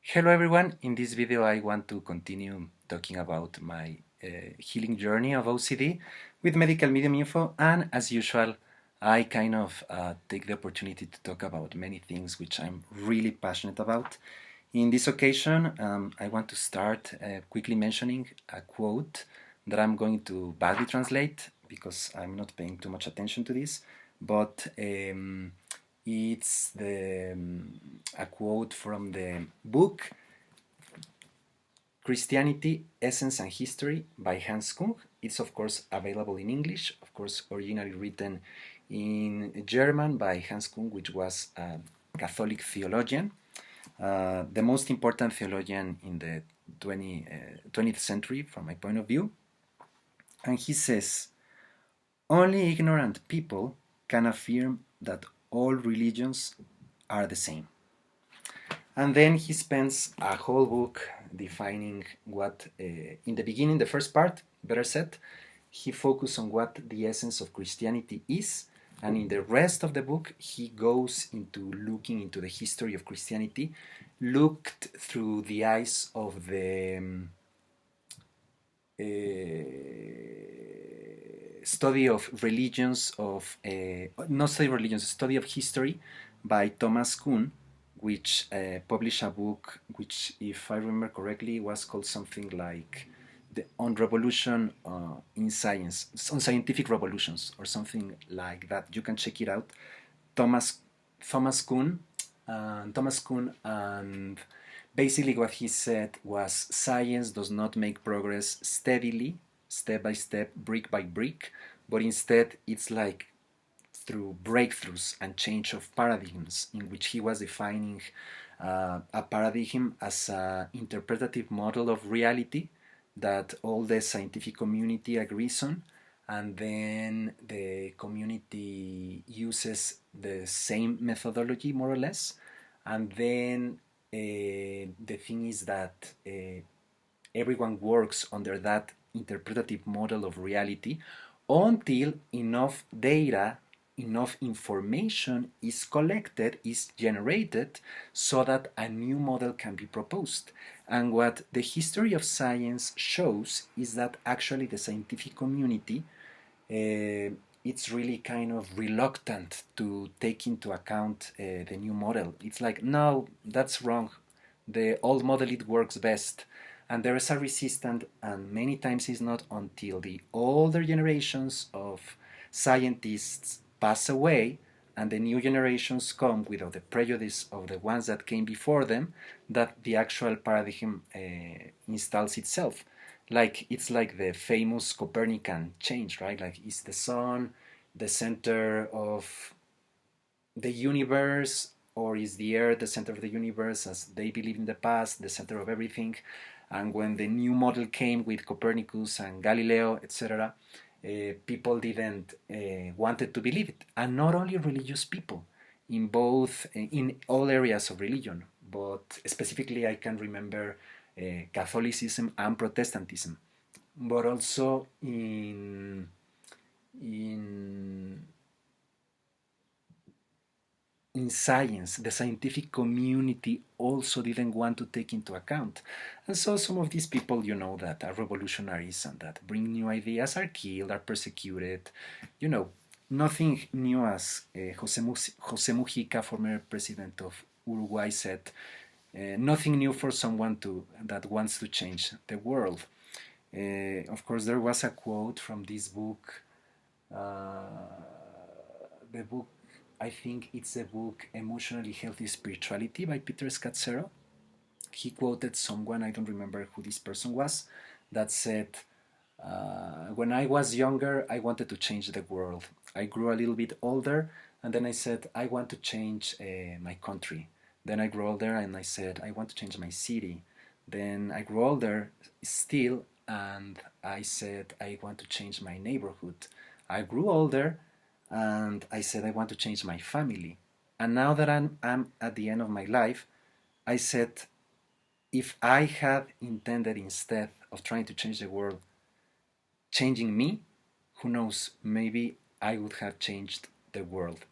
Hello everyone, in this video I want to continue talking about my healing journey of OCD with medical medium info, and as usual I kind of take the opportunity to talk about many things which I'm really passionate about. In this occasion I want to start quickly mentioning a quote that I'm going to badly translate because I'm not paying too much attention to this, but it's a quote from the book Christianity, Essence and History by Hans Küng. It's of course available in English, of course originally written in German by Hans Küng, which was a Catholic theologian, the most important theologian in the 20th century from my point of view. And he says, only ignorant people can affirm that all religions are the same. And then he spends a whole book defining what, in the beginning, the first part, better said, he focused on what the essence of Christianity is. And in the rest of the book, he goes into looking into the history of Christianity, looked through the eyes of the study of religions, not study of religions, study of history by Thomas Kuhn, which published a book which, if I remember correctly, was called something like on revolution in science, on scientific revolutions or something like that. You can check it out. Thomas Thomas Kuhn Thomas Kuhn, and basically what he said was science does not make progress steadily, step by step, brick by brick, but instead it's like through breakthroughs and change of paradigms, in which he was defining a paradigm as an interpretative model of reality that all the scientific community agrees on, and then the community uses the same methodology more or less, and then the thing is that everyone works under that interpretative model of reality until enough data, enough information is collected, is generated, so that a new model can be proposed. And what the history of science shows is that actually the scientific community it's really kind of reluctant to take into account the new model. It's like, no, that's wrong. The old model, it works best. And there is a resistance, and many times it's not until the older generations of scientists pass away and the new generations come without the prejudice of the ones that came before them, that the actual paradigm installs itself. Like, it's like the famous Copernican change, right? Like, is the sun the center of the universe, or is the earth the center of the universe, as they believe in the past, the center of everything? And when the new model came with Copernicus and Galileo, etc., people didn't wanted to believe it, and not only religious people, in all areas of religion, but specifically I can remember Catholicism and Protestantism, but also in in science, the scientific community also didn't want to take into account. And so some of these people, that are revolutionaries and that bring new ideas are killed, are persecuted. Nothing new, as Jose Mujica, former president of Uruguay, said, nothing new for someone that wants to change the world. Of course, there was a quote from this book, the book, I think it's the book Emotionally Healthy Spirituality by Peter Scazzero. He quoted someone, I don't remember who this person was, that said, when I was younger, I wanted to change the world. I grew a little bit older, and then I said, I want to change my country. Then I grew older, and I said, I want to change my city. Then I grew older still, and I said, I want to change my neighborhood. I grew older, and I said, I want to change my family. And now that I'm at the end of my life, I said, if I had intended, instead of trying to change the world, changing me, who knows, maybe I would have changed the world.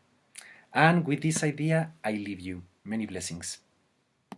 And with this idea, I leave you. Many blessings.